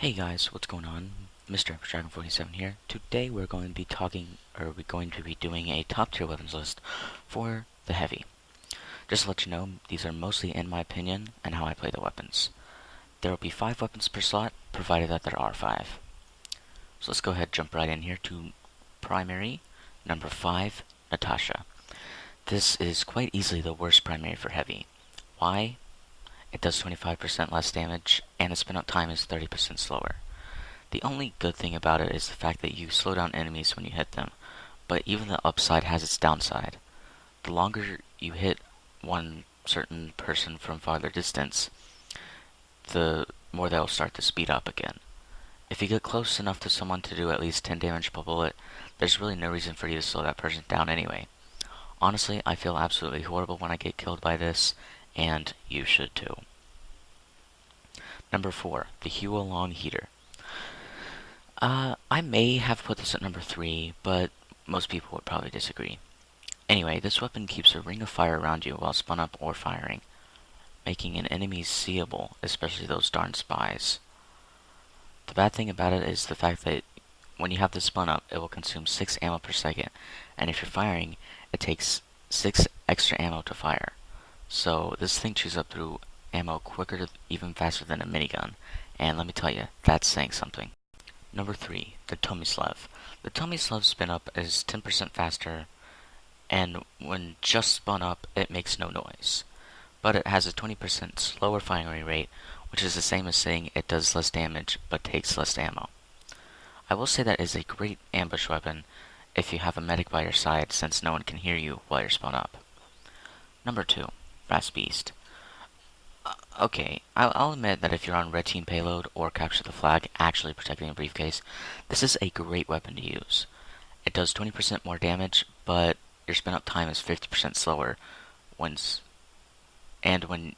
Hey guys, what's going on? Mr. Dragon 47 here. Today we're going to be doing a top tier weapons list for the heavy. Just to let you know, these are mostly in my opinion and how I play the weapons. There will be 5 weapons per slot, provided that there are 5. So let's go ahead and jump right in here to primary, number 5, Natascha. This is quite easily the worst primary for heavy. Why? It does 25% less damage, and its spin-up time is 30% slower. The only good thing about it is the fact that you slow down enemies when you hit them, but even the upside has its downside. The longer you hit one certain person from farther distance, the more they'll start to speed up again. If you get close enough to someone to do at least 10 damage per bullet, there's really no reason for you to slow that person down anyway. Honestly, I feel absolutely horrible when I get killed by this, and you should too. Number 4, the Huo-Long Heater. I may have put this at number 3, but most people would probably disagree. Anyway, this weapon keeps a ring of fire around you while spun up or firing, making an enemy seeable, especially those darn spies. The bad thing about it is the fact that when you have this spun up, it will consume 6 ammo per second, and if you're firing, it takes 6 extra ammo to fire. So this thing chews up through ammo quicker, even faster than a minigun, and let me tell you, that's saying something. Number 3, the Tomislav. The Tomislav spin up is 10% faster, and when just spun up, it makes no noise. But it has a 20% slower firing rate, which is the same as saying it does less damage, but takes less ammo. I will say that is a great ambush weapon if you have a medic by your side, since no one can hear you while you're spun up. Number 2, Brass Beast. Okay, I'll admit that if you're on red team payload or capture the flag actually protecting a briefcase, this is a great weapon to use. It does 20% more damage, but your spin up time is 50% slower when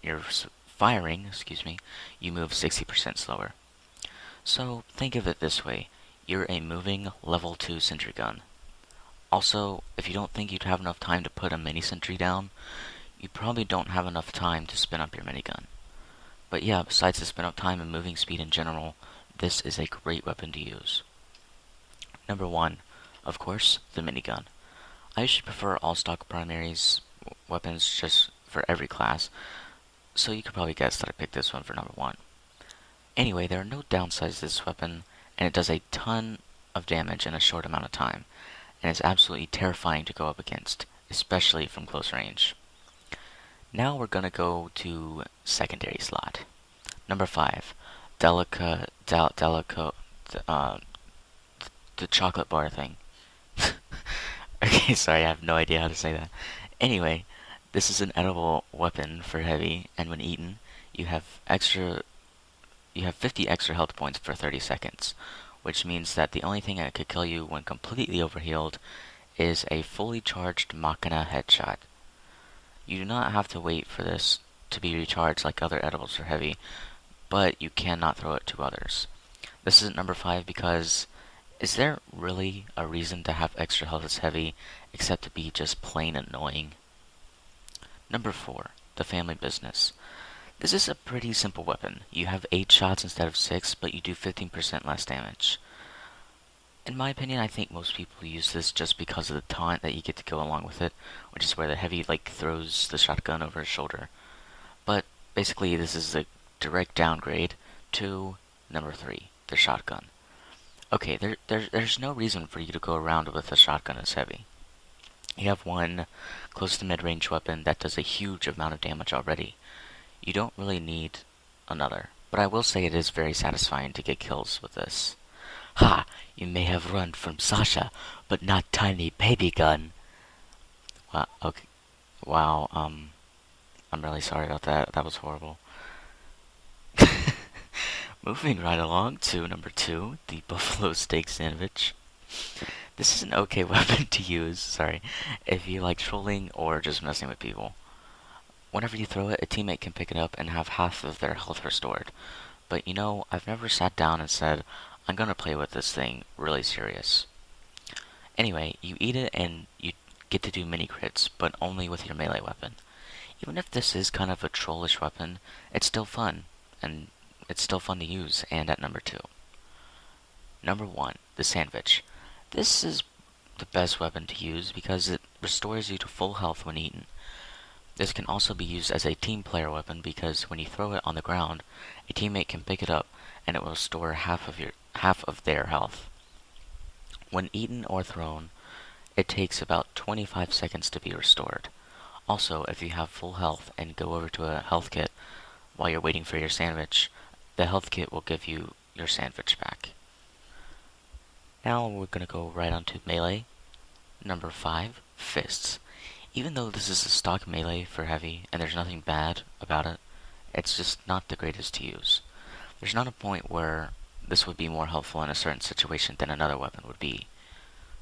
you're firing, you move 60% slower. So think of it this way, you're a moving level 2 sentry gun. Also, if you don't think you'd have enough time to put a mini sentry down, you probably don't have enough time to spin up your minigun. But yeah, besides the spin up time and moving speed in general, this is a great weapon to use. Number 1, of course, the minigun. I usually prefer all stock primaries weapons just for every class, so you could probably guess that I picked this one for number 1. Anyway, there are no downsides to this weapon, and it does a ton of damage in a short amount of time, and it's absolutely terrifying to go up against, especially from close range. Now we're gonna go to secondary slot. Number 5, the chocolate bar thing. Okay, sorry, I have no idea how to say that. Anyway, this is an edible weapon for heavy, and when eaten, you have 50 extra health points for 30 seconds, which means that the only thing that could kill you when completely overhealed is a fully charged Machina headshot. You do not have to wait for this to be recharged like other edibles for heavy, but you cannot throw it to others. This isn't number 5 because is there really a reason to have extra health as heavy except to be just plain annoying? Number 4, the family business. This is a pretty simple weapon. You have 8 shots instead of 6, but you do 15% less damage. In my opinion, I think most people use this just because of the taunt that you get to go along with it, which is where the heavy throws the shotgun over his shoulder. But basically, this is a direct downgrade to number 3, the shotgun. Okay, there's no reason for you to go around with a shotgun as heavy. You have one close to mid-range weapon that does a huge amount of damage already. You don't really need another, but I will say it is very satisfying to get kills with this. Ha! You may have run from Sasha, but not tiny baby gun. Wow, okay. Wow, I'm really sorry about that. That was horrible. Moving right along to number 2, the buffalo steak sandwich. This is an okay weapon to use, if you like trolling or just messing with people. Whenever you throw it, a teammate can pick it up and have half of their health restored. But you know, I've never sat down and said, I'm gonna play with this thing really serious. Anyway, you eat it and you get to do mini crits, but only with your melee weapon. Even if this is kind of a trollish weapon, it's still fun, and it's still fun to use. And at number 2. Number 1, the Sandvich. This is the best weapon to use because it restores you to full health when eaten. This can also be used as a team player weapon because when you throw it on the ground, a teammate can pick it up and it will restore half of their health. When eaten or thrown, it takes about 25 seconds to be restored. Also, if you have full health and go over to a health kit while you're waiting for your sandwich, the health kit will give you your sandwich back. Now we're going to go right on to melee. Number 5, fists. Even though this is a stock melee for heavy and there's nothing bad about it, it's just not the greatest to use. There's not a point where this would be more helpful in a certain situation than another weapon would be.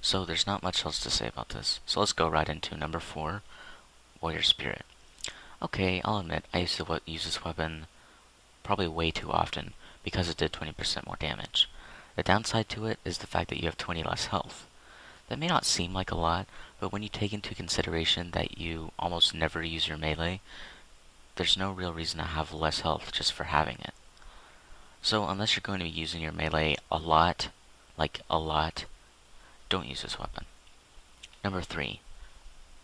So there's not much else to say about this. So let's go right into number 4, Warrior Spirit. Okay, I'll admit, I used to use this weapon probably way too often because it did 20% more damage. The downside to it is the fact that you have 20 less health. That may not seem like a lot, but when you take into consideration that you almost never use your melee, there's no real reason to have less health just for having it. So unless you're going to be using your melee a lot, don't use this weapon. Number 3,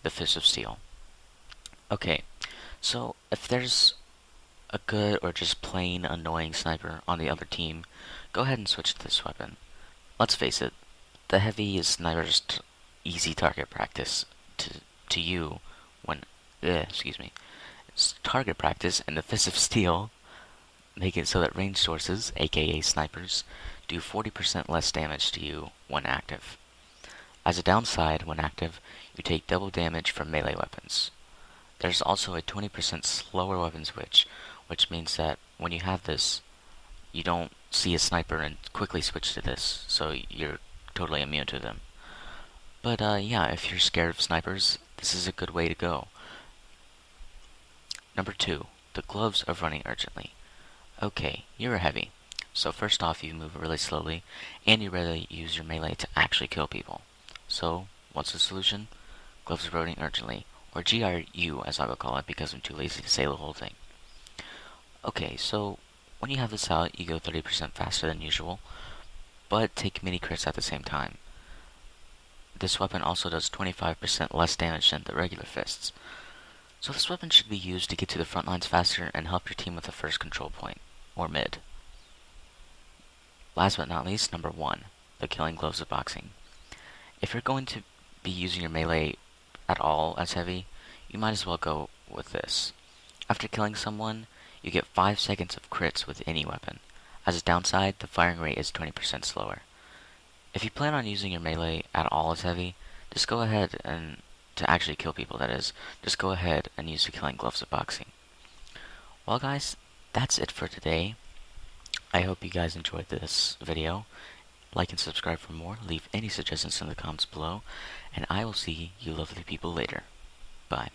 the Fist of Steel. Okay, so if there's a good or just plain annoying sniper on the other team, go ahead and switch to this weapon. Let's face it, the heavy is sniper's easy target practice to you when, it's target practice, and the Fist of Steel make it so that ranged sources, aka snipers, do 40% less damage to you when active. As a downside, when active, you take double damage from melee weapons. There's also a 20% slower weapon switch, which means that when you have this, you don't see a sniper and quickly switch to this, so you're totally immune to them. But yeah, if you're scared of snipers, this is a good way to go. Number 2, the Gloves of Running Urgently. Okay, you're a heavy, so first off you move really slowly, and you rarely use your melee to actually kill people. So, what's the solution? Gloves of Running Urgently, or GRU as I would call it because I'm too lazy to say the whole thing. Okay, so when you have this out, you go 30% faster than usual, but take mini crits at the same time. This weapon also does 25% less damage than the regular fists. So this weapon should be used to get to the front lines faster and help your team with the first control point, or mid. Last but not least, number 1, the Killing Gloves of Boxing. If you're going to be using your melee at all as heavy, you might as well go with this. After killing someone, you get 5 seconds of crits with any weapon. As a downside, the firing rate is 20% slower. If you plan on using your melee at all as heavy, just go ahead and, to actually kill people that is, just go ahead and use the Killing Gloves of Boxing. Well guys, that's it for today. I hope you guys enjoyed this video. Like and subscribe for more, leave any suggestions in the comments below, and I will see you lovely people later. Bye.